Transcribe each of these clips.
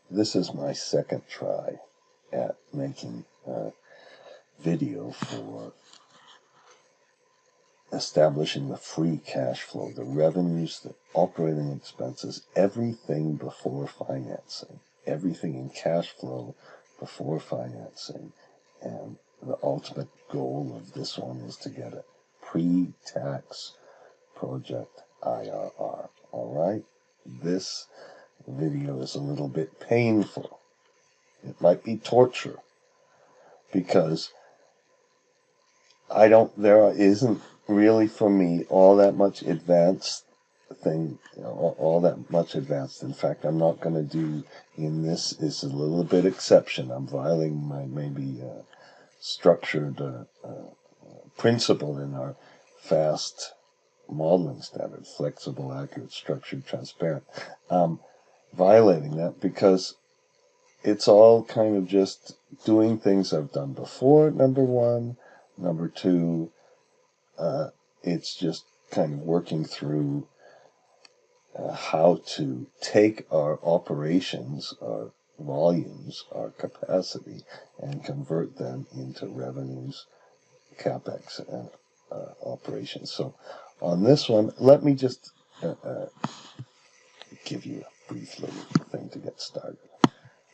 This is my second try at making a video for establishing the free cash flow, the revenues, the operating expenses, everything before financing, everything in cash flow before financing. And the ultimate goal of this one is to get a pre-tax project IRR. All right? This video is a little bit painful. It might be torture because there isn't really for me all that much advanced thing, all that much advanced. In fact, I'm not going to do in this is a little bit exception. I'm violating my maybe structured principle in our FAST modeling standard, flexible, accurate, structured, transparent. Violating that because it's all kind of just doing things I've done before, number one. Number two, it's just kind of working through how to take our operations, our volumes, our capacity, and convert them into revenues, CapEx, and operations. So on this one, let me just give you a brief little thing to get started.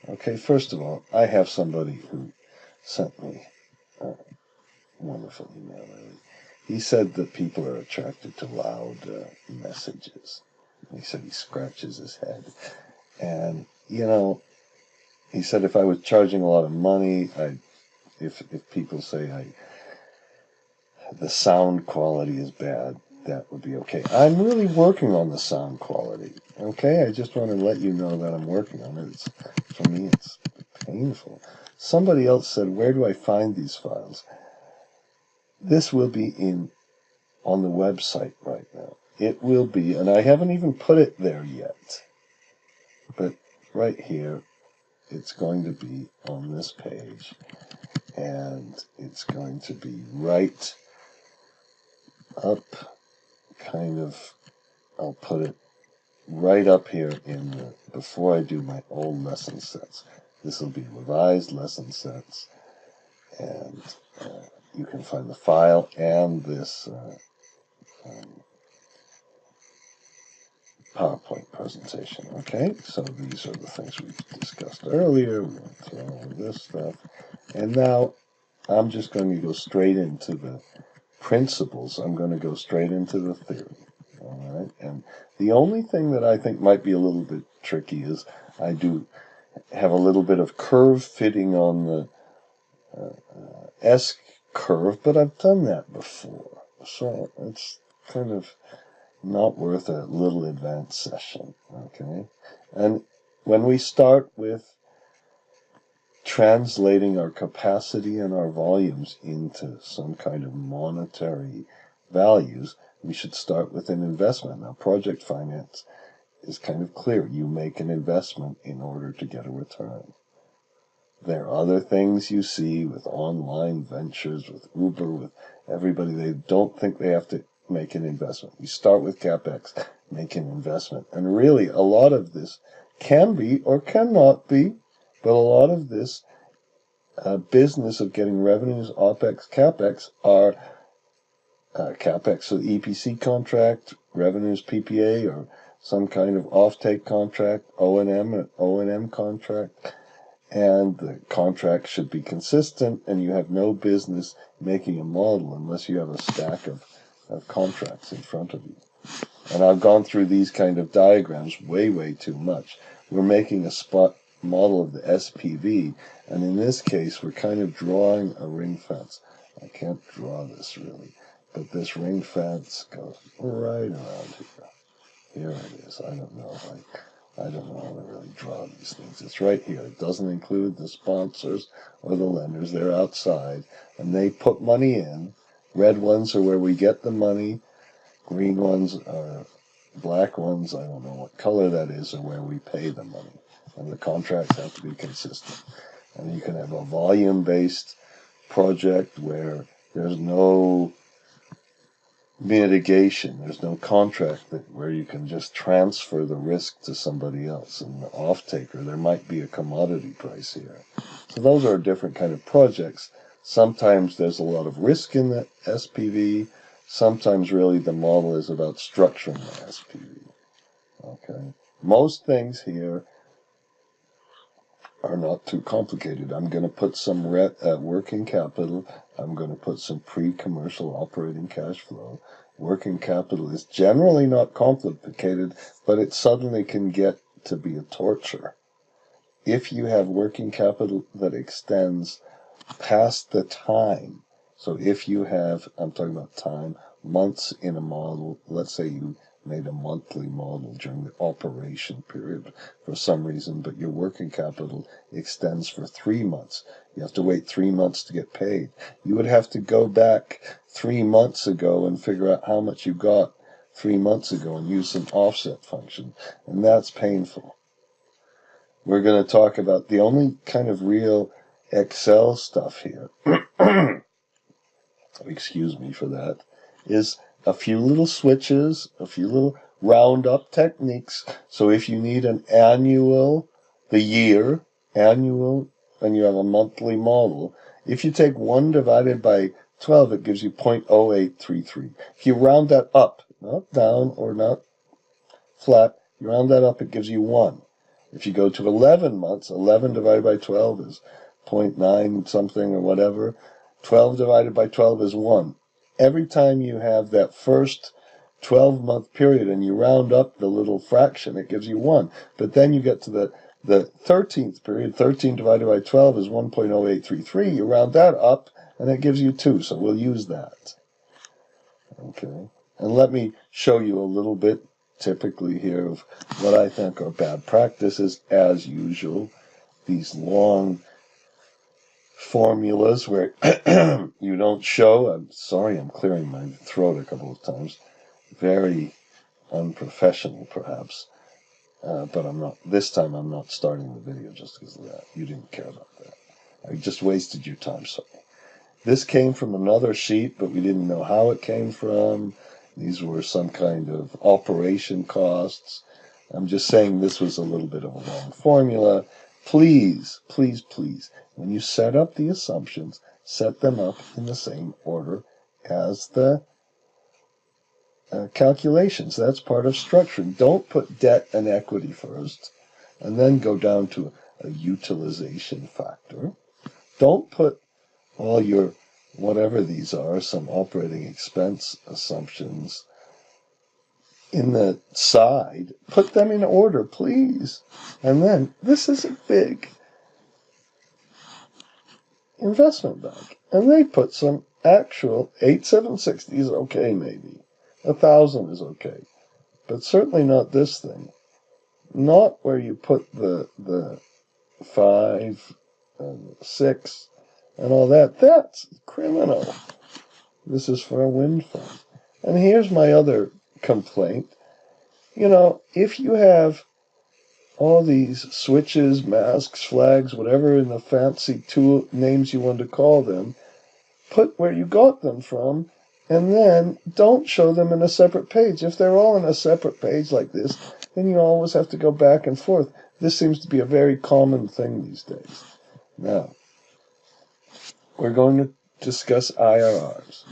Okay, first of all, I have somebody who sent me a wonderful email. He said that people are attracted to loud messages. He said he scratches his head. And, he said if I was charging a lot of money, if people say the sound quality is bad, that would be okay. I'm really working on the sound quality. Okay, I just want to let you know that I'm working on it. For me, it's painful. Somebody else said, where do I find these files? This will be on the website right now. It will be, and I haven't even put it there yet, but right here, it's going to be on this page, and it's going to be right up, I'll put it right up here before I do my old lesson sets. This will be revised lesson sets, and you can find the file and this PowerPoint presentation. Okay, so these are the things we discussed earlier. We went through all of this stuff. And now I'm just going to go straight into the principles. I'm going to go straight into the theory. All right, and the only thing that I think might be a little bit tricky is I do have a little bit of curve fitting on the S curve, but I've done that before. So it's kind of not worth a little advanced session, okay? And when we start with translating our capacity and our volumes into some kind of monetary values, we should start with an investment. Now, project finance is kind of clear. You make an investment in order to get a return. There are other things you see with online ventures, with Uber, with everybody. They don't think they have to make an investment. We start with CapEx, make an investment. And really, a lot of this can be or cannot be, but a lot of this business of getting revenues, OPEX, CapEx, are CapEx, so the EPC contract, revenues, PPA, or some kind of offtake contract, O&M contract. And the contract should be consistent, and you have no business making a model unless you have a stack of contracts in front of you. And I've gone through these kind of diagrams way too much. We're making a spot model of the SPV, and in this case, we're kind of drawing a ring fence. I can't draw this really, but this ring fence goes right around here. Here it is. I don't know how to really draw these things. It's right here. It doesn't include the sponsors or the lenders. They're outside, and they put money in. Red ones are where we get the money. Green ones are black ones. I don't know what color that is, are where we pay the money. And the contracts have to be consistent. And you can have a volume-based project where there's no mitigation. There's no contract where you can just transfer the risk to somebody else. And the off-taker, there might be a commodity price here. So those are different kind of projects. Sometimes there's a lot of risk in the SPV. Sometimes really the model is about structuring the SPV. Okay. Most things here are not too complicated. I'm going to put some working capital. I'm going to put some pre-commercial operating cash flow. Working capital is generally not complicated, but it suddenly can get to be a torture. If you have working capital that extends past the time, so if you have, I'm talking about time, months in a model, let's say you made a monthly model during the operation period for some reason, but your working capital extends for 3 months. You have to wait 3 months to get paid. You would have to go back 3 months ago and figure out how much you got 3 months ago and use some offset function, and that's painful. We're going to talk about the only kind of real Excel stuff here, excuse me for that, is a few little switches, a few little round-up techniques. So if you need an annual, the year, annual, and you have a monthly model, if you take 1 divided by 12, it gives you 0.0833. If you round that up, not down or not flat, you round that up, it gives you 1. If you go to 11 months, 11 divided by 12 is 0.9 something or whatever. 12 divided by 12 is 1. Every time you have that first 12-month period and you round up the little fraction, it gives you 1. But then you get to the 13th period. 13 divided by 12 is 1.0833. You round that up and it gives you 2. So we'll use that. Okay. And let me show you a little bit typically here of what I think are bad practices. As usual, these long formulas where you don't show. I'm sorry, I'm clearing my throat a couple of times. Very unprofessional, perhaps. But I'm not. This time, I'm not starting the video just because of that. You didn't care about that. I just wasted your time. Sorry. This came from another sheet, but we didn't know how it came from. These were some kind of operation costs. I'm just saying this was a little bit of a long formula. Please, please, please, when you set up the assumptions, set them up in the same order as the calculations. That's part of structuring. Don't put debt and equity first and then go down to a utilization factor. Don't put all your, whatever these are, some operating expense assumptions in the side. Put them in order, please. And then, this is a big investment bank. And they put some actual 8760 is okay, maybe. 1,000 is okay. But certainly not this thing. Not where you put the 5 and 6 and all that. That's criminal. This is for a wind farm. And here's my other complaint. You know, if you have all these switches, masks, flags, whatever in the fancy tool names you want to call them, put where you got them from, and then don't show them in a separate page. If they're all in a separate page like this, then you always have to go back and forth. This seems to be a very common thing these days. Now, we're going to discuss IRRs.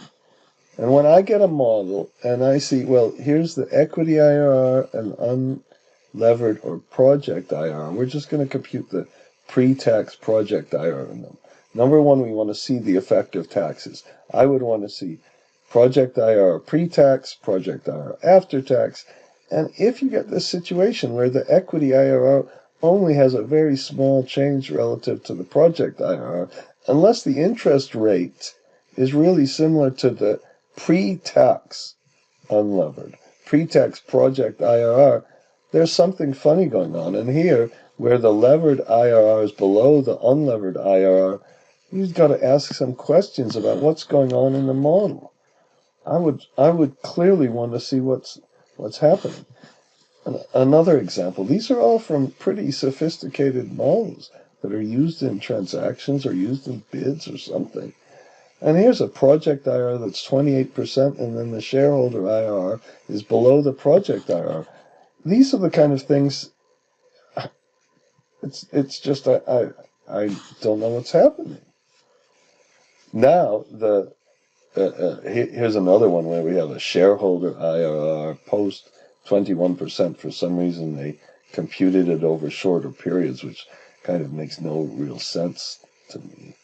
And when I get a model and I see, well, here's the equity IRR and unlevered or project IRR, we're just going to compute the pre-tax project IRR in them. Number one, we want to see the effective taxes. I would want to see project IRR pre-tax, project IRR after tax. And if you get this situation where the equity IRR only has a very small change relative to the project IRR, unless the interest rate is really similar to the pre-tax unlevered, pre-tax project IRR, there's something funny going on. And here, where the levered IRR is below the unlevered IRR, you've got to ask some questions about what's going on in the model. I would clearly want to see what's happening. Another example, these are all from pretty sophisticated models that are used in transactions or used in bids or something. And here's a project IRR that's 28%, and then the shareholder IRR is below the project IRR. These are the kind of things. It's just I don't know what's happening. Now here's another one where we have a shareholder IRR post 21%. For some reason, they computed it over shorter periods, which kind of makes no real sense to me.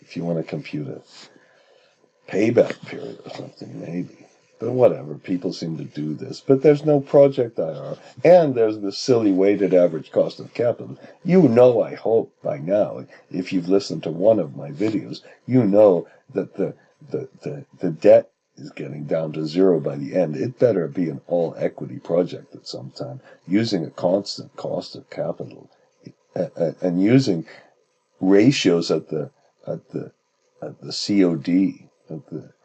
If you want to compute a payback period or something, maybe. But whatever, people seem to do this. But there's no project IRR. And there's the silly weighted average cost of capital. You know, I hope by now, if you've listened to one of my videos, you know that the debt is getting down to zero by the end. It better be an all equity project at some time, using a constant cost of capital and using ratios at the COD,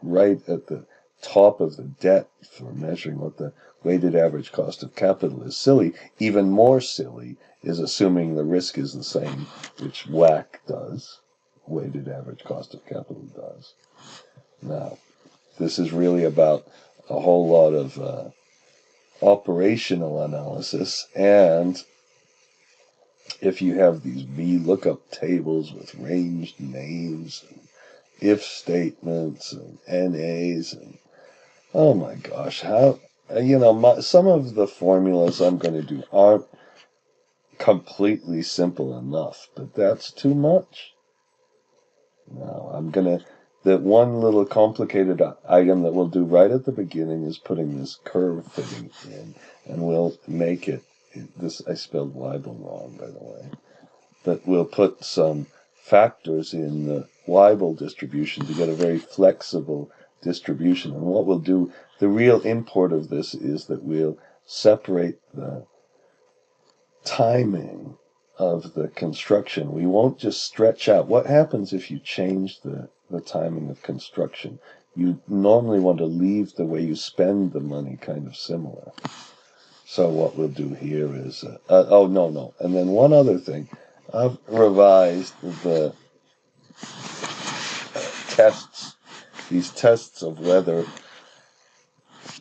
right at the top of the debt for measuring what the weighted average cost of capital is. Silly. Even more silly is assuming the risk is the same, which WACC does, weighted average cost of capital does. Now, this is really about a whole lot of operational analysis, and if you have these VLOOKUP tables with ranged names and if statements and NAs and oh my gosh, how some of the formulas I'm going to do aren't completely simple enough, but that's too much. Now that one little complicated item that we'll do right at the beginning is putting this curve fitting in, and we'll make it. I spelled Weibel wrong, by the way, but we'll put some factors in the Weibel distribution to get a very flexible distribution. And what we'll do, the real import of this is that we'll separate the timing of the construction. We won't just stretch out. What happens if you change the timing of construction? You normally want to leave the way you spend the money kind of similar. So what we'll do here is, and then one other thing, I've revised the tests, these tests of whether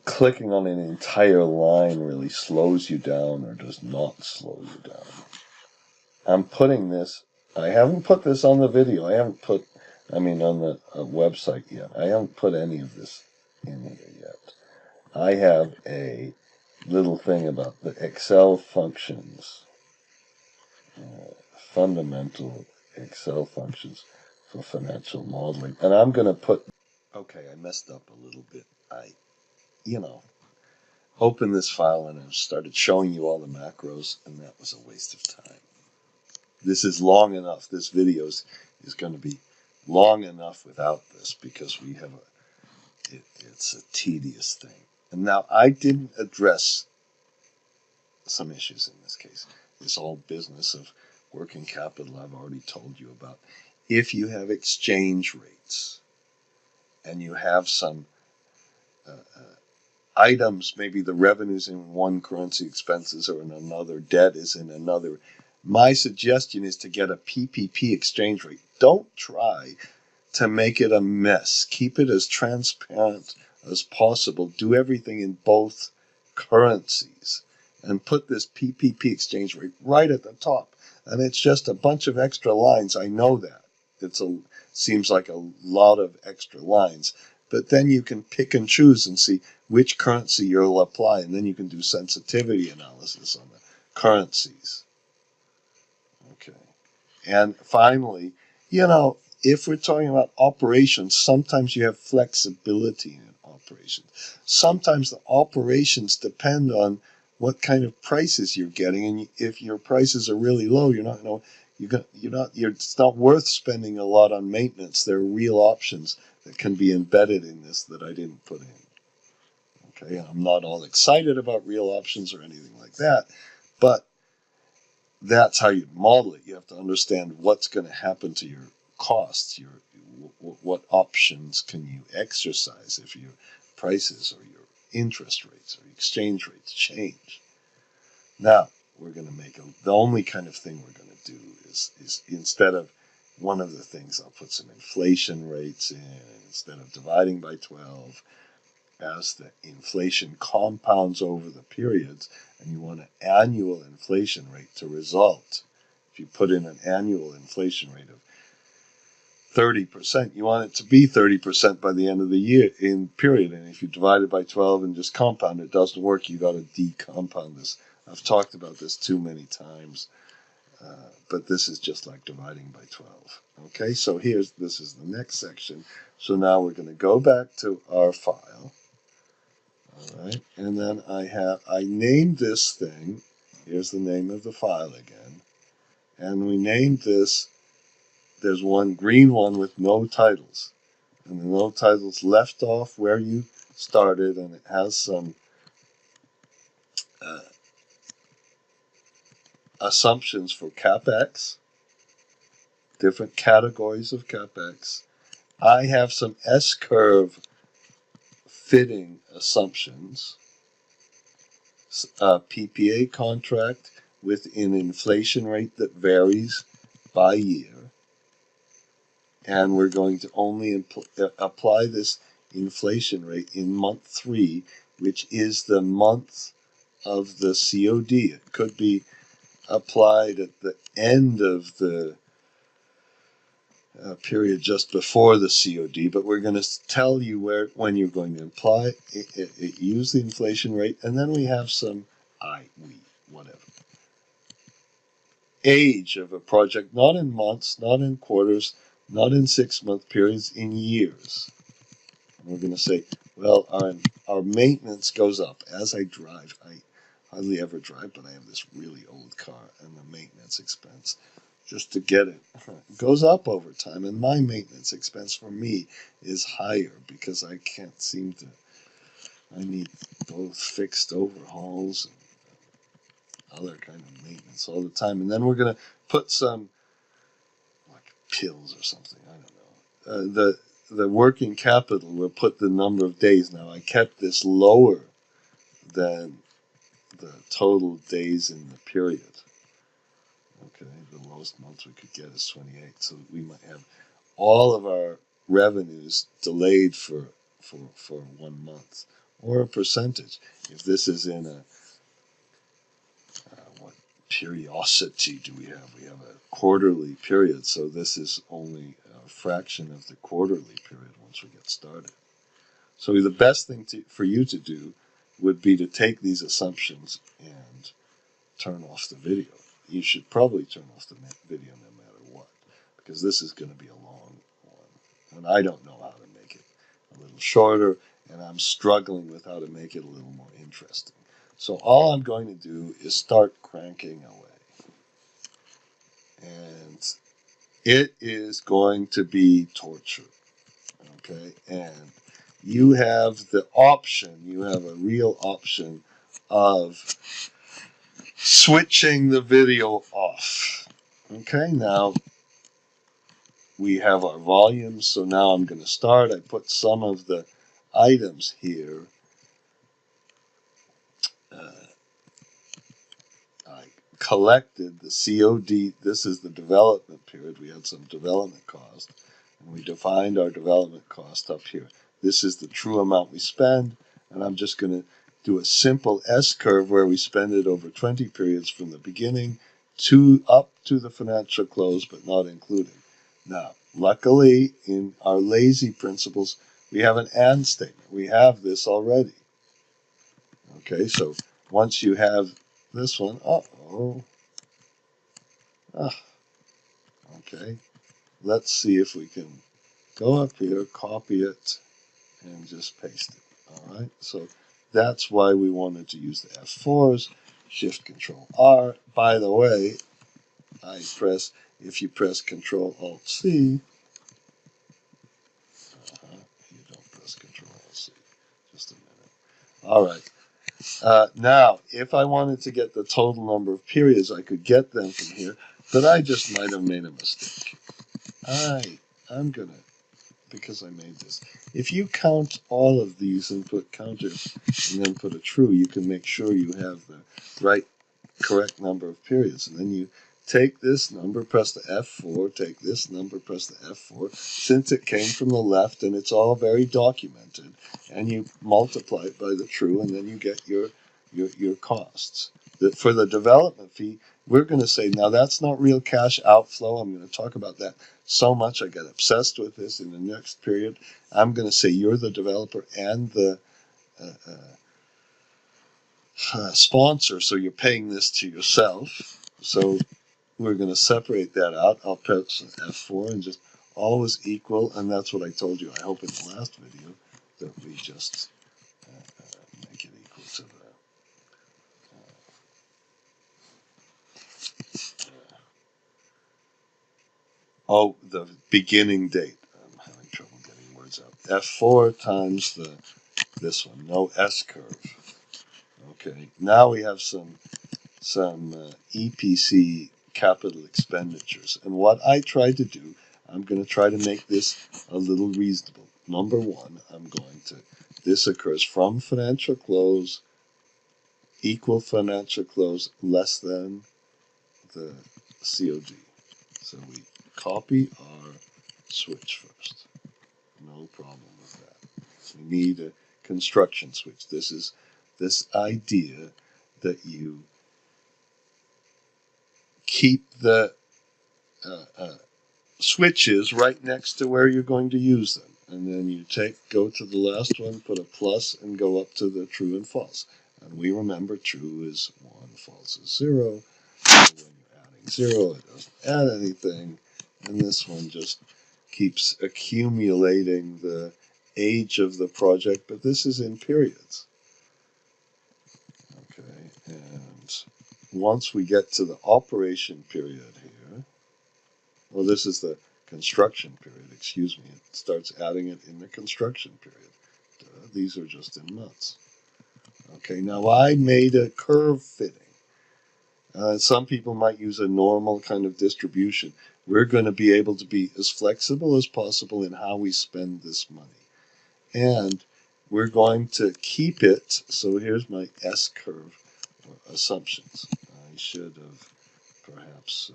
clicking on an entire line really slows you down or does not slow you down. I'm putting this, I haven't put this on the video, on the website yet. I haven't put any of this in here yet. I have a little thing about the Excel functions, fundamental Excel functions for financial modeling. And I'm going to put, okay, I messed up a little bit. I opened this file and I started showing you all the macros, and that was a waste of time. This is long enough. This video is going to be long enough without this because we have it's a tedious thing. And now I didn't address some issues in this case. This whole business of working capital I've already told you about. If you have exchange rates and you have some items, maybe the revenues in one currency, expenses are in another, debt is in another, my suggestion is to get a PPP exchange rate. Don't try to make it a mess. Keep it as transparent as possible. Do everything in both currencies and put this PPP exchange rate right at the top. And it's just a bunch of extra lines. I know that. Seems like a lot of extra lines. But then you can pick and choose and see which currency you'll apply. And then you can do sensitivity analysis on the currencies. Okay. And finally, if we're talking about operations, sometimes you have flexibility in operations. Sometimes the operations depend on what kind of prices you're getting, and if your prices are really low, it's not worth spending a lot on maintenance. There are real options that can be embedded in this that I didn't put in. Okay, I'm not all excited about real options or anything like that, but that's how you model it. You have to understand what's going to happen to your costs, what options can you exercise if your prices or your interest rates or exchange rates change. Now, we're going to make the only kind of thing we're going to do is instead of one of the things, I'll put some inflation rates in instead of dividing by 12. As the inflation compounds over the periods, and you want an annual inflation rate to result. If you put in an annual inflation rate of 30%, you want it to be 30% by the end of the year in period. And if you divide it by 12 and just compound it, doesn't work. You got to decompound this. I've talked about this too many times, but this is just like dividing by 12. Okay, so this is the next section. So now we're going to go back to our file. All right, and then I named this thing. Here's the name of the file again, and we named this. There's one green one with no titles, and the no titles left off where you started, and it has some assumptions for CapEx, different categories of CapEx. I have some S-curve fitting assumptions. A PPA contract with an inflation rate that varies by year. And we're going to only apply this inflation rate in month 3, which is the month of the COD. It could be applied at the end of the period just before the COD, but we're going to tell you when you're going to apply use the inflation rate, and then we have some whatever. Age of a project, not in months, not in quarters, not in 6-month periods, in years. And we're going to say, well, our maintenance goes up as I drive. I hardly ever drive, but I have this really old car, and the maintenance expense just to get it goes up over time. And my maintenance expense for me is higher because I can't seem to. I need both fixed overhauls and other kind of maintenance all the time. And then we're going to put some like pills or something. I don't know. The working capital, we'll put the number of days. Now I kept this lower than the total days in the period. Okay, the lowest month we could get is 28, so we might have all of our revenues delayed for 1 month, or a percentage. If this is in a what periodicity do we have? We have a quarterly period, so this is only a fraction of the quarterly period once we get started. So the best thing for you to do would be to take these assumptions and turn off the video. You should probably turn off the video no matter what, because this is going to be a long one. And I don't know how to make it a little shorter, and I'm struggling with how to make it a little more interesting. So all I'm going to do is start cranking away. And it is going to be torture. Okay? And you have the option, you have a real option of switching the video off. Okay, now we have our volumes, so now I'm going to start. I put some of the items here. I collected the COD. This is the development period. We had some development cost, and we defined our development cost up here. This is the true amount we spend, and I'm just going to do a simple S-curve where we spend it over 20 periods from the beginning up to the financial close, but not including. Now, luckily, in our lazy principles, we have an and statement. We have this already. Okay, so once you have this one, okay, let's see if we can go up here, copy it, and just paste it. All right, so that's why we wanted to use the F4s, Shift Control R. By the way, if you press Control Alt C, you don't press Control Alt C. Just a minute. All right. Now, if I wanted to get the total number of periods, I could get them from here, but I just might have made a mistake. I'm gonna, because I made this. If you count all of these and put counters and then put a true, you can make sure you have the correct number of periods. And then you take this number, press the F4, take this number, press the F4, since it came from the left and it's all very documented, and you multiply it by the true, and then you get your costs. For the development fee, we're going to say, now that's not real cash outflow. I'm going to talk about that so much. I get obsessed with this in the next period. I'm going to say you're the developer and the sponsor, so you're paying this to yourself. So we're going to separate that out. I'll press F4 and just always equal, and that's what I told you, I hope, in the last video, that we just make it equal to the the beginning date. I'm having trouble getting words out. F4 times this one, no S curve. Okay, now we have some EPC capital expenditures. And what I tried to do, I'm going to try to make this a little reasonable. Number one, this occurs from financial close, equal financial close, less than the COD. So we copy our switch first. No problem with that. We need a construction switch. This is this idea that you keep the switches right next to where you're going to use them. And then you go to the last one, put a plus, and go up to the true and false. And we remember true is 1, false is 0. So when you're adding 0, it doesn't add anything. And this one just keeps accumulating the age of the project, but this is in periods. Okay, and once we get to the operation period here, well, this is the construction period, excuse me. It starts adding it in the construction period. These are just in months. Okay, now I made a curve fitting. Some people might use a normal kind of distribution. We're going to be able to be as flexible as possible in how we spend this money. And we're going to keep it, so here's my S-curve assumptions. I should have perhaps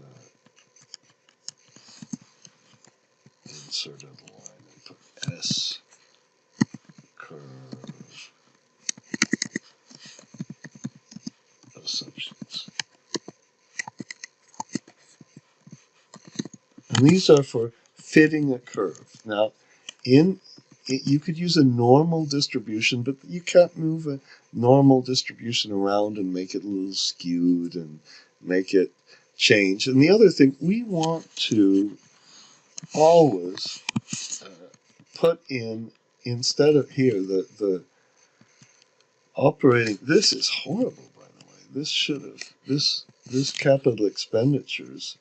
inserted a line and put S curve assumptions. And these are for fitting a curve. Now, you could use a normal distribution, but you can't move a normal distribution around and make it a little skewed and make it change. And the other thing, we want to always put in, instead of here, the operating, this is horrible, by the way. This capital expenditures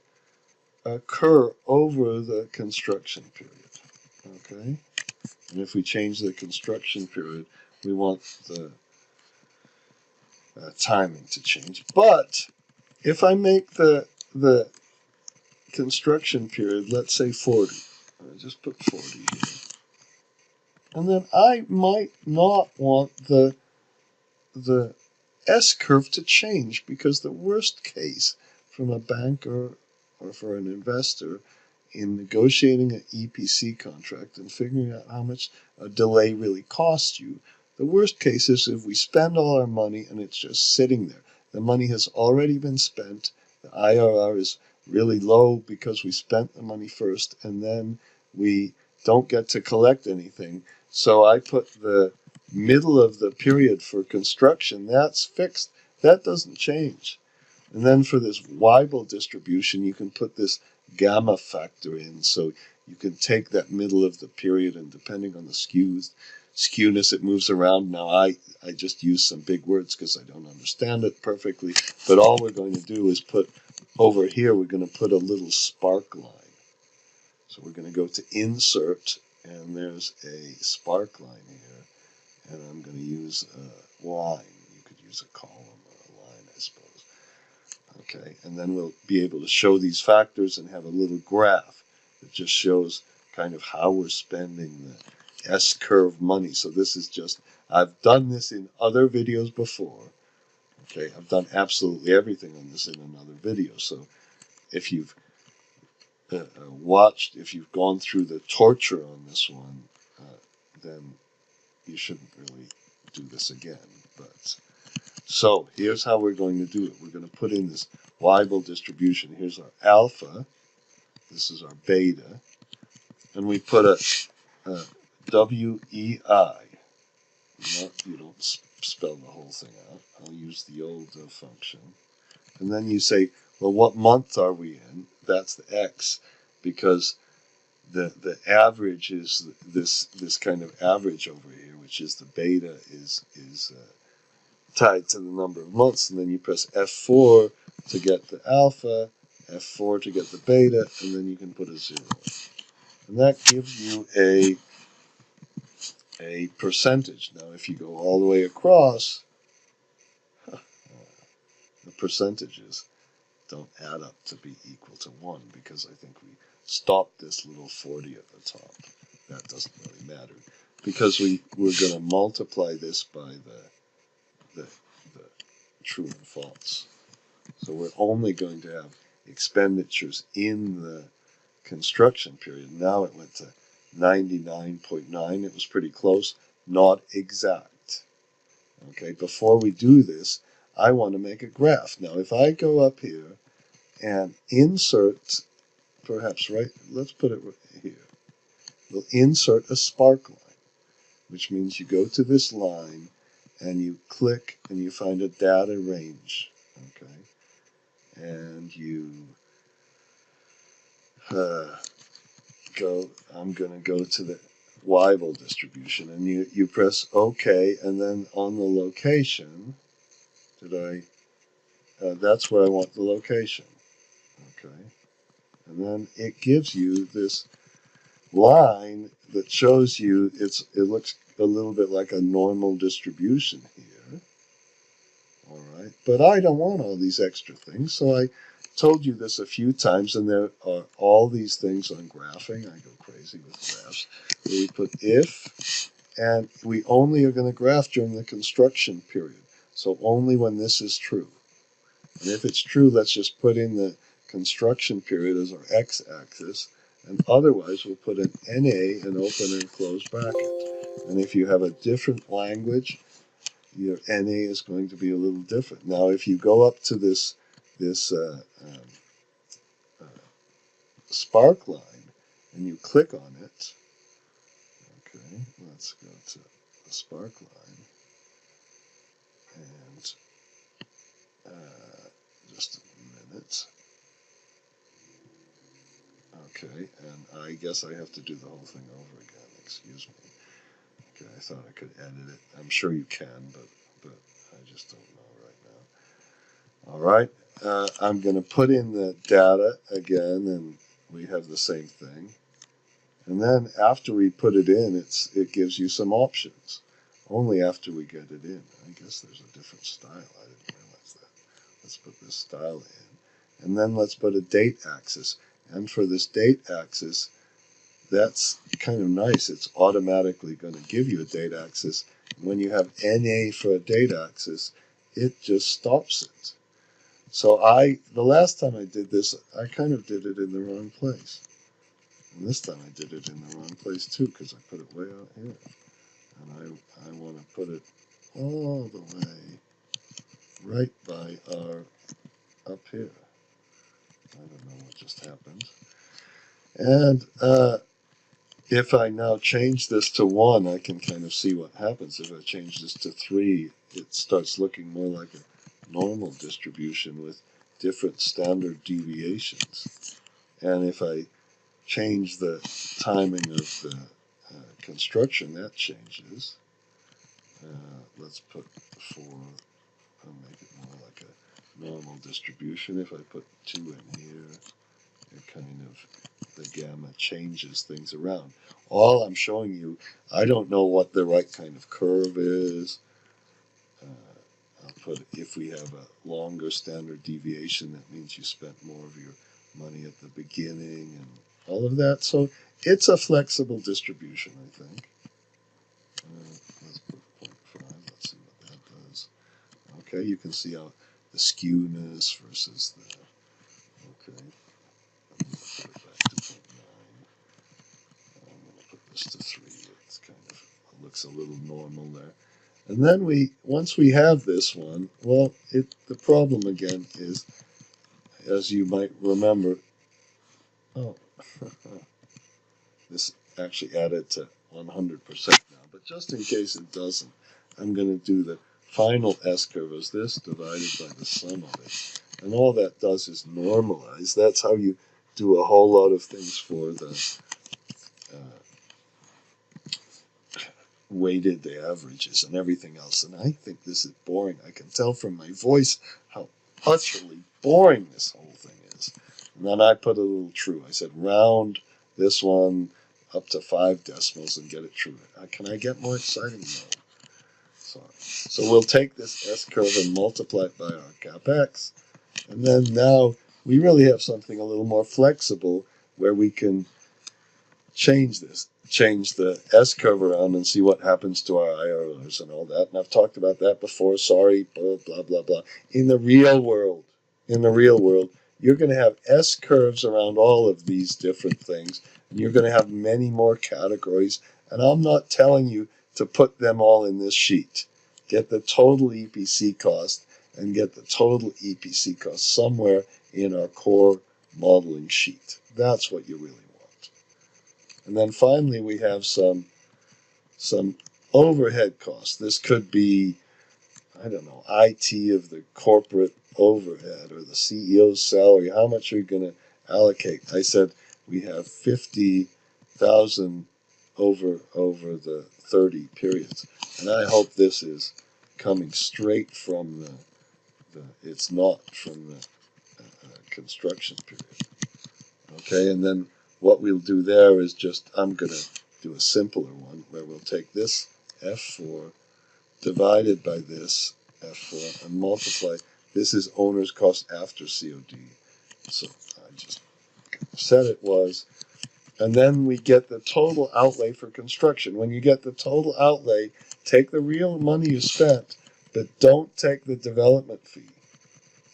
occur over the construction period. Okay? And if we change the construction period, we want the timing to change. But if I make the construction period, let's say 40, I'll just put 40 here. And then I might not want the S-curve to change, because the worst case from a banker or for an investor in negotiating an EPC contract and figuring out how much a delay really costs you, the worst case is if we spend all our money and it's just sitting there. The money has already been spent. The IRR is really low because we spent the money first, and then we don't get to collect anything. So I put the middle of the period for construction. That's fixed. That doesn't change. And then for this Weibull distribution, you can put this gamma factor in. So you can take that middle of the period, and depending on the skewness, it moves around. Now, I just use some big words because I don't understand it perfectly. But all we're going to do is put over here, we're going to put a little spark line. So we're going to go to Insert, and there's a spark line here. And I'm going to use a line. You could use a column or a line, I suppose. Okay, and then we'll be able to show these factors and have a little graph that just shows kind of how we're spending the S-curve money. So this is just, I've done this in other videos before. Okay, I've done absolutely everything on this in another video. So if you've watched, if you've gone through the torture on this one, then you shouldn't really do this again. But so here's how we're going to do it. We're going to put in this Weibull distribution. Here's our alpha. This is our beta. And we put a WEI. You don't spell the whole thing out. I'll use the old function. And then you say, well, what month are we in? That's the X, because the average is this kind of average over here, which is the beta is tied to the number of months. And then you press F4 to get the alpha, F4 to get the beta, and then you can put a 0. And that gives you a percentage. Now, if you go all the way across, the percentages don't add up to be equal to 1, because I think we stopped this little 40 at the top. That doesn't really matter, because we're going to multiply this by the true and false. So we're only going to have expenditures in the construction period. Now it went to 99.9. It was pretty close, not exact. Okay, before we do this, I want to make a graph. Now, if I go up here and insert, perhaps let's put it here. We'll insert a spark line, which means you go to this line and you click and you find a data range. Okay, and you I'm going to go to the Weibull distribution, and you press OK, and then on the location, that's where I want the location. Okay, and then it gives you this line that shows you it looks a little bit like a normal distribution here. All right, but I don't want all these extra things, so I told you this a few times, and there are all these things on graphing. I go crazy with graphs. We put if, and we only are going to graph during the construction period, so only when this is true. And if it's true, let's just put in the construction period as our x-axis, and otherwise we'll put an NA, an open and close bracket. And if you have a different language, your NA is going to be a little different. Now, if you go up to this spark line and you click on it, okay, let's go to the spark line, and just a minute. Okay, and I guess I have to do the whole thing over again. Excuse me. Okay, I thought I could edit it. I'm sure you can, but I just don't know right now. All right, I'm going to put in the data again, and we have the same thing. And then after we put it in, it gives you some options. Only after we get it in. I guess there's a different style. I didn't realize that. Let's put this style in. And then let's put a date axis. And for this date axis, that's kind of nice. It's automatically going to give you a date axis. When you have NA for a date axis, it just stops it. So the last time I did this, I kind of did it in the wrong place. And this time I did it in the wrong place too, because I put it way out here. And I want to put it all the way right by our up here. I don't know what just happened. And if I now change this to 1, I can kind of see what happens. If I change this to 3, it starts looking more like a normal distribution with different standard deviations. And if I change the timing of the construction, that changes. Let's put 4, I'll make it more like a normal distribution. If I put 2 in here, it kind of, the gamma changes things around. All I'm showing you, I don't know what the right kind of curve is. I'll put, if we have a longer standard deviation, that means you spent more of your money at the beginning and all of that. So it's a flexible distribution, I think. Let's put 0.5. Let's see what that does. Okay, you can see how the skewness versus the, okay. to 3. It's kind of it looks a little normal there. And then once we have this one, well, the problem again is, as you might remember, oh, this actually added to 100% now. But just in case it doesn't, I'm going to do the final S-curve as this divided by the sum of it. And all that does is normalize. That's how you do a whole lot of things for the weighted averages and everything else. And I think this is boring. I can tell from my voice how utterly boring this whole thing is. And then I put a little true. I said round this one up to 5 decimals and get it true. Can I get more exciting? No. Sorry. So we'll take this S-curve and multiply it by our CapEx. And then now we really have something a little more flexible where we can change the S-curve around and see what happens to our IRRs and all that. And I've talked about that before. Sorry, blah, blah, blah, blah. In the real world, you're going to have S-curves around all of these different things. And you're going to have many more categories. And I'm not telling you to put them all in this sheet. Get the total EPC cost and get the total EPC cost somewhere in our core modeling sheet. That's what you really want. And then finally, we have some overhead costs. This could be, I don't know, IT of the corporate overhead or the CEO's salary. How much are you going to allocate? I said we have 50,000 over the 30 periods. And I hope this is coming straight from it's not from the construction period. Okay, and then what we'll do there is I'm going to do a simpler one where we'll take this F4 divided by this F4 and multiply. This is owner's cost after COD. So I just said it was. And then we get the total outlay for construction. When you get the total outlay, take the real money you spent, but don't take the development fee.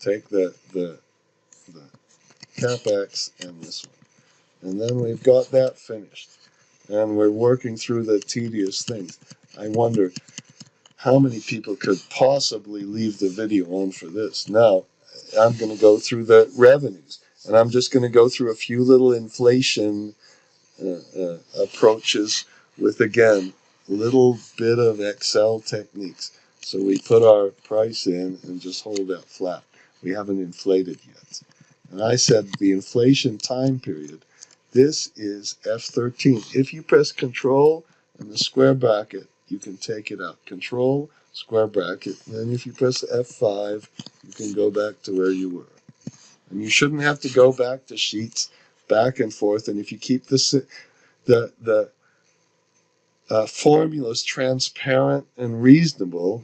Take the CapEx and this one. And then we've got that finished. And we're working through the tedious things. I wonder how many people could possibly leave the video on for this. Now, I'm going to go through the revenues. And I'm just going to go through a few little inflation approaches with, again, a little bit of Excel techniques. So we put our price in and just hold that flat. We haven't inflated yet. And I said the inflation time period, this is F13. If you press Control and the square bracket, you can take it out. Control, square bracket. And then if you press F5, you can go back to where you were. And you shouldn't have to go back to sheets back and forth. And if you keep the formulas transparent and reasonable,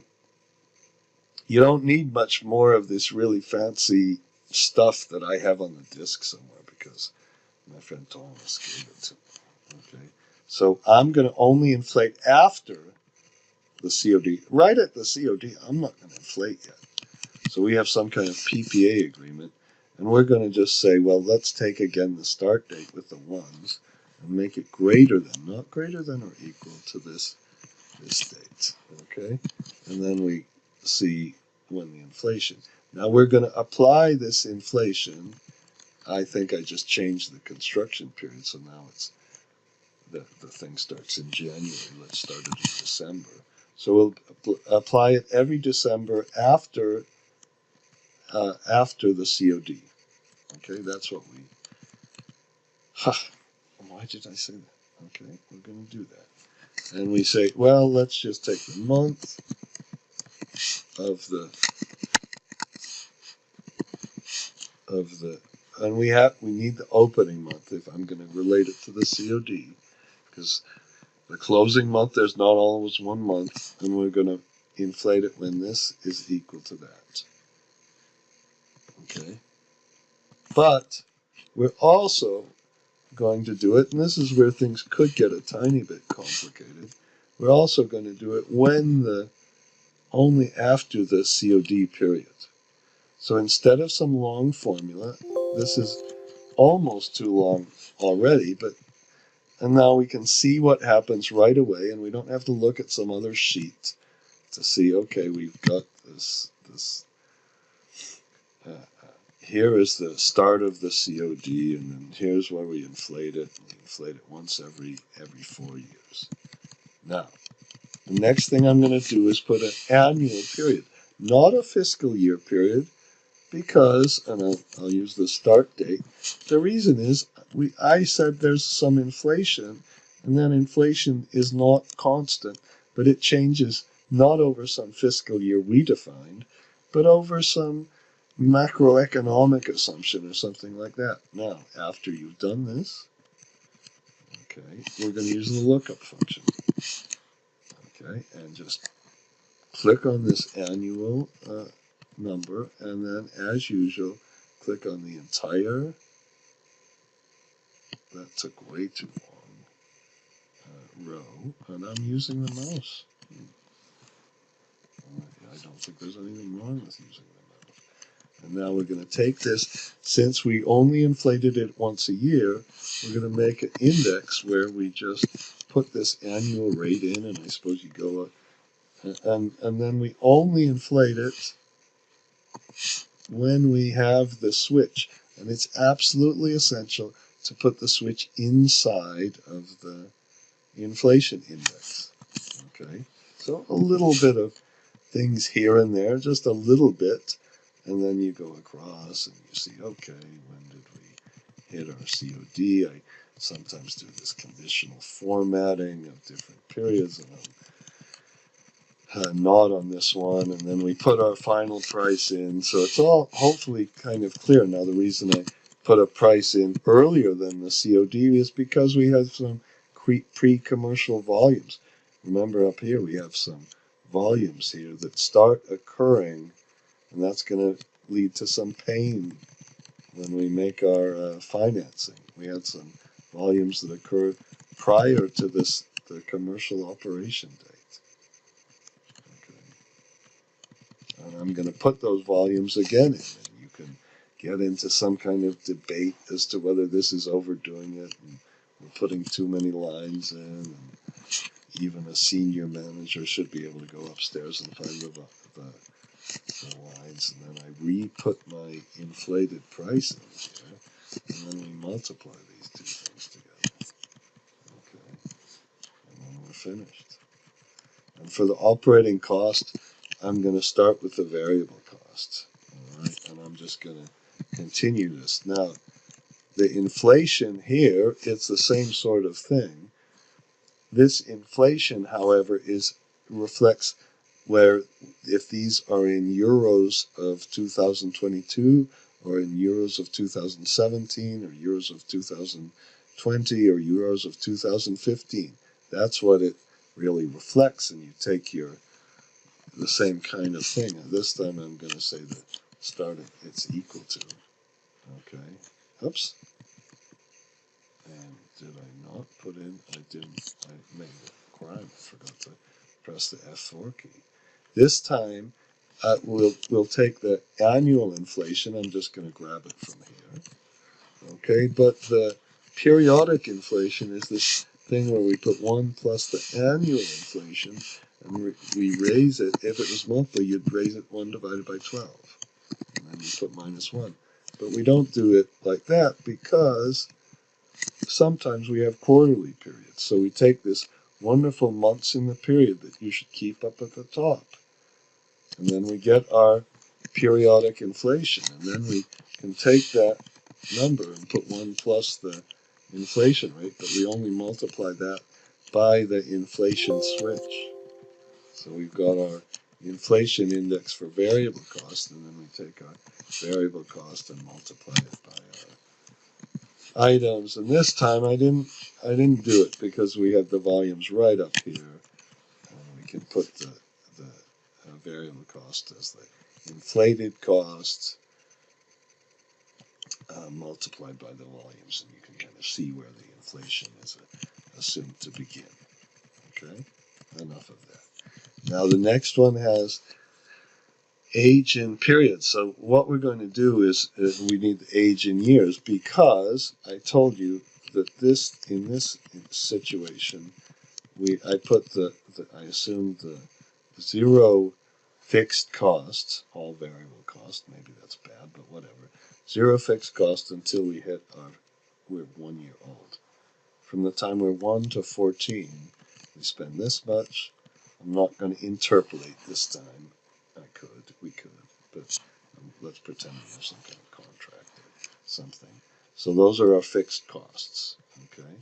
you don't need much more of this really fancy stuff that I have on the disk somewhere because my friend Thomas gave it to me. Okay, so I'm going to only inflate after the COD. Right at the COD, I'm not going to inflate yet. So we have some kind of PPA agreement, and we're going to just say, well, let's take again the start date with the ones and make it greater than, not greater than or equal to this date. Okay, and then we see when the inflation. Now we're going to apply this inflation. I think I just changed the construction period, so now it's the thing starts in January. Let's start it in December. So we'll apply it every December after the COD. Okay, that's what we. Why did I say that? Okay, we're going to do that, and we say, well, let's just take the month of the and we need the opening month if I'm going to relate it to the COD, because the closing month, there's not always 1 month, and we're going to inflate it when this is equal to that. Okay, but we're also going to do it, and this is where things could get a tiny bit complicated. We're also going to do it only after the COD period. So instead of some long formula, this is almost too long already, but And now we can see what happens right away, and we don't have to look at some other sheet to see, okay, we've got this here is the start of the COD, and then here's where we inflate it. We inflate it once every 4 years. Now, the next thing I'm going to do is put an annual period, not a fiscal year period, because, and I'll use the start date. The reason is I said there's some inflation, and then inflation is not constant, but it changes not over some fiscal year we defined, but over some macroeconomic assumption or something like that. Now, after you've done this, okay, we're going to use the lookup function. Okay, and just click on this annual number, and then, as usual, click on the entire, that took way too long, row, and I'm using the mouse. I don't think there's anything wrong with using the mouse. And now we're going to take this, since we only inflated it once a year, we're going to make an index where we just put this annual rate in, and I suppose you go, and then we only inflate it when we have the switch. And it's absolutely essential to put the switch inside of the inflation index. Okay, so a little bit of things here and there, just a little bit, and then you go across and you see, okay, when did we hit our COD? I sometimes do this conditional formatting of different periods, and I'm not on this one, and then we put our final price in. So it's all hopefully kind of clear. Now, the reason I put a price in earlier than the COD is because we have some pre-commercial volumes. Remember, up here we have some volumes here that start occurring, and that's going to lead to some pain when we make our financing. We had some volumes that occurred prior to the commercial operation date. Okay. And I'm going to put those volumes again in, and you can get into some kind of debate as to whether this is overdoing it, and we're putting too many lines in, and even a senior manager should be able to go upstairs and find the lines, and then I re-put my inflated price in here, and then we multiply these two things together. Okay, and then we're finished. And for the operating cost, I'm going to start with the variable cost. All right, and I'm just going to continue this. Now, the inflation here, it's the same sort of thing. This inflation, however, reflects where, if these are in euros of 2022 or in euros of 2017 or euros of 2020 or euros of 2015, that's what it really reflects, and you take the same kind of thing. And this time I'm going to say that starting it's equal to. Okay. Oops. And did I not put in? I didn't. I made a crime. I forgot to press the F4 key. This time we'll take the annual inflation. I'm just going to grab it from here. Okay. But the periodic inflation is this thing where we put 1 plus the annual inflation, and we raise it. If it was monthly, you'd raise it 1 divided by 12. And then you put -1. But we don't do it like that because sometimes we have quarterly periods. So we take this wonderful months in the period that you should keep up at the top. And then we get our periodic inflation. And then we can take that number and put 1 plus the inflation rate, but we only multiply that by the inflation switch. So we've got our inflation index for variable cost, and then we take our variable cost and multiply it by our items. And this time I didn't do it because we have the volumes right up here, and we can put the variable cost as the inflated cost multiplied by the volumes, and you can kind of see where the inflation is assumed to begin. Okay, enough of that. Now the next one has age in periods. So what we're going to do is we need the age in years, because I told you that in this situation, I put I assumed the zero fixed costs, all variable cost. Maybe that's bad, but whatever. Zero fixed cost until we're 1 year old. From the time we're 1 to 14, we spend this much. I'm not going to interpolate this time. We could, but let's pretend we have some kind of contract or something. So those are our fixed costs, okay?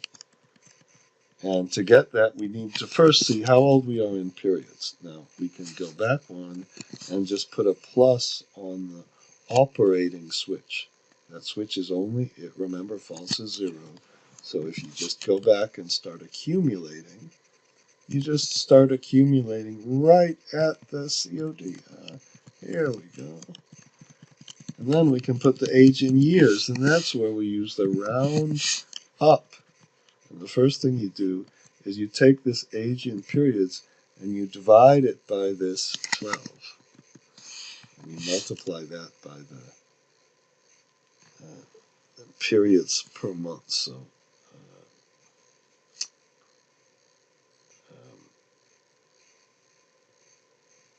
And to get that, we need to first see how old we are in periods. Now, we can go back one and just put a plus on the operating switch. That switch is only, remember, false is 0. So if you just go back and start accumulating, you just start accumulating right at the COD. Here we go. And then we can put the age in years, and that's where we use the round up. And the first thing you do is you take this age in periods and you divide it by this 12. And you multiply that by the periods per month. So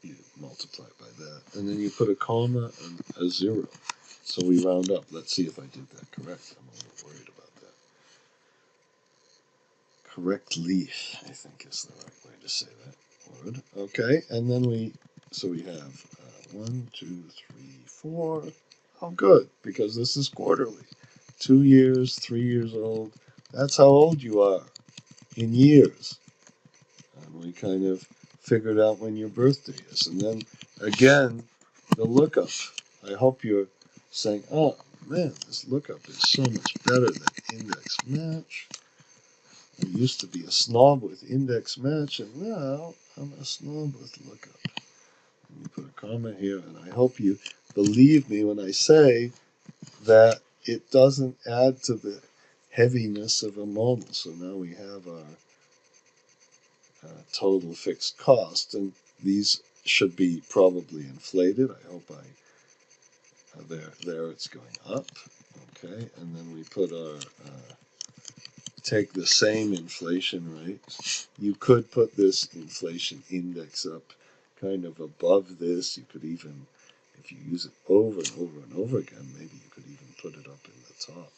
you multiply by that. And then you put a comma and a 0. So we round up. Let's see if I did that correct. I'm a little worried about that. Correctly, I think is the right way to say that word. Okay, and then we have 1, 2, 3, 4. Oh, good, because this is quarterly. 2 years, 3 years old. That's how old you are in years. And we kind of figured out when your birthday is. And then again, the lookup. I hope you're saying, oh man, this lookup is so much better than index match. I used to be a snob with index match, and now I'm a snob with lookup. And you put a comment here, and I hope you believe me when I say that it doesn't add to the heaviness of a model. So now we have our total fixed cost, and these should be probably inflated. I hope there it's going up. Okay, and then we put our take the same inflation rate. You could put this inflation index up kind of above this. You could even, if you use it over and over and over again, maybe you could even put it up in the top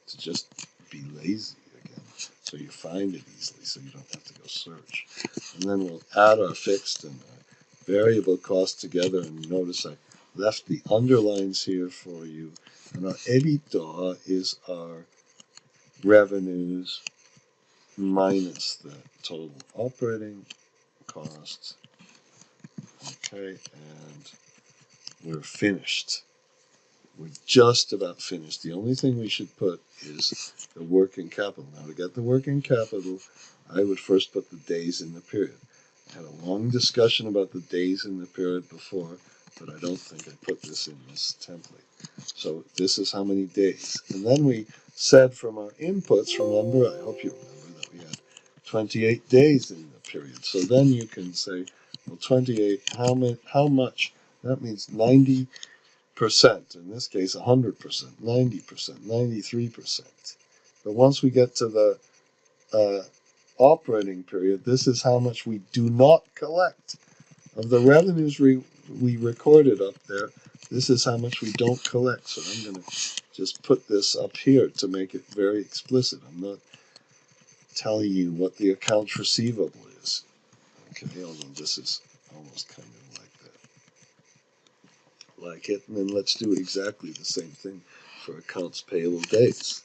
to just be lazy again. So you find it easily, so you don't have to go search. And then we'll add our fixed and our variable costs together, and notice I left the underlines here for you. And our EBITDA is our revenues minus the total operating costs. Okay, and we're finished. We're just about finished. The only thing we should put is the working capital. Now, to get the working capital, I would first put the days in the period. I had a long discussion about the days in the period before, but I don't think I put this in this template. So this is how many days. And then we said from our inputs, remember, I hope you remember that we had 28 days in the period. So then you can say, well, 28, how much? That means 90%, in this case 100%, 90%, 93%. But once we get to the operating period, this is how much we do not collect. Of the revenues we recorded up there, this is how much we don't collect. So I'm going to just put this up here to make it very explicit. I'm not telling you what the accounts receivable is. Okay, although this is almost kind of like it. And then let's do exactly the same thing for accounts payable days.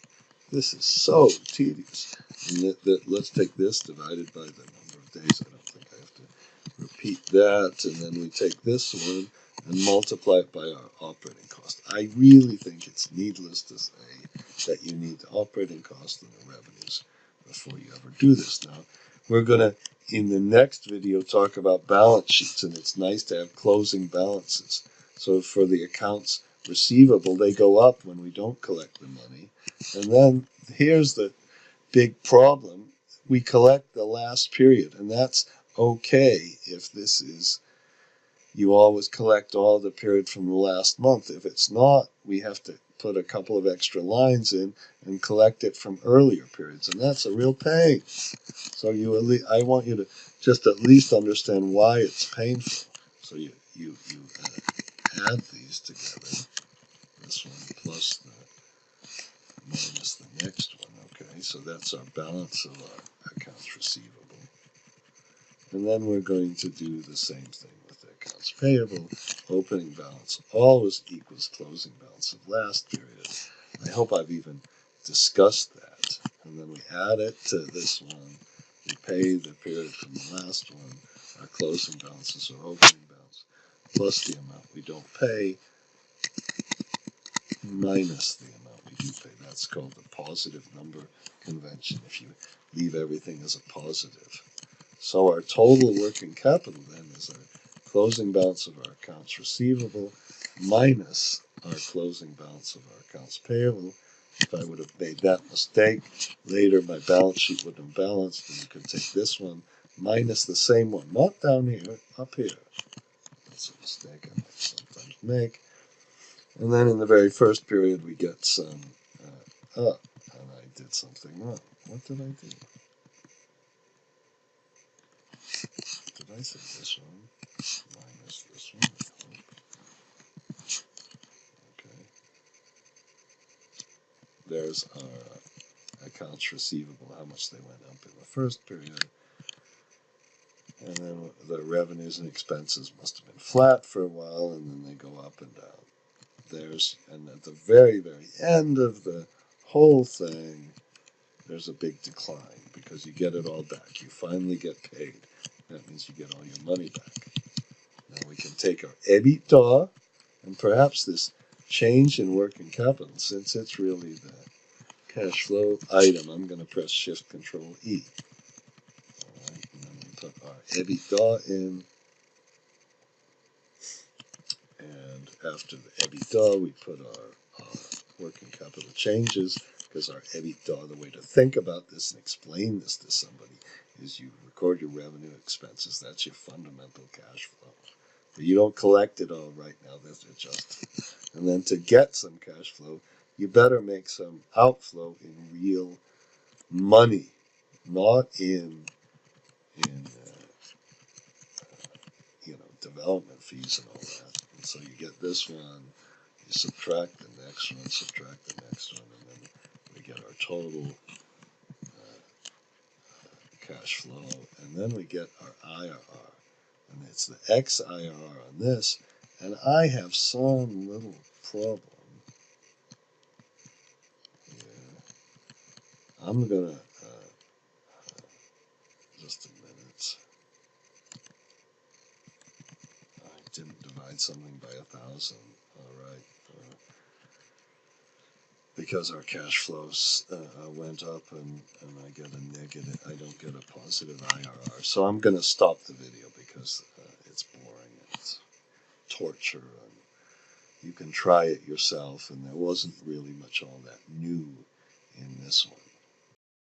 This is so tedious. And let's take this divided by the number of days. I don't think I have to repeat that. And then we take this one and multiply it by our operating cost. I really think it's needless to say that you need the operating cost and the revenues before you ever do this. Now, we're going to, in the next video, talk about balance sheets, and it's nice to have closing balances. So for the accounts receivable, they go up when we don't collect the money. And then here's the big problem. We collect the last period, and that's okay if this is, you always collect all the period from the last month. If it's not, we have to put a couple of extra lines in and collect it from earlier periods, and that's a real pain. So I want you to just at least understand why it's painful. So you add these together. This one plus the minus the next one. Okay, so that's our balance of our accounts receivable. And then we're going to do the same thing with the accounts payable. Opening balance always equals closing balance of last period. I hope I've even discussed that. And then we add it to this one. We pay the period from the last one. Our closing balance is our opening balance plus the amount we don't pay minus the amount we do pay. That's called the positive number convention if you leave everything as a positive. So our total working capital then is our closing balance of our accounts receivable minus our closing balance of our accounts payable. If I would have made that mistake, later my balance sheet would have balanced, and you could take this one minus the same one, not down here, up here. That's a mistake I might sometimes make. And then in the very first period, we get some, and I did something wrong. What did I do? Did I say this one minus this one? I hope. Okay. There's our accounts receivable, how much they went up in the first period. And then the revenues and expenses must have been flat for a while, and then they go up and down. And at the very, very end of the whole thing, there's a big decline because you get it all back. You finally get paid. That means you get all your money back. Now we can take our EBITDA and perhaps this change in working capital, since it's really the cash flow item, I'm going to press Shift Control E. All right, and then we put our EBITDA in. And after the EBITDA, we put our working capital changes, because our EBITDA, the way to think about this and explain this to somebody, is you record your revenue expenses. That's your fundamental cash flow. But you don't collect it all right now. That's adjusted. And then to get some cash flow, you better make some outflow in real money, not in development fees and all that. And so you get this one, you subtract the next one, subtract the next one, and then we get our total cash flow, and then we get our IRR, and it's the XIRR on this, and I have some little problem here. I'm gonna just a minute. I didn't divide something by 1,000. All right. Because our cash flows went up and I get a negative, I don't get a positive IRR. So I'm going to stop the video because it's boring and it's torture, and you can try it yourself, and there wasn't really much all that new in this one.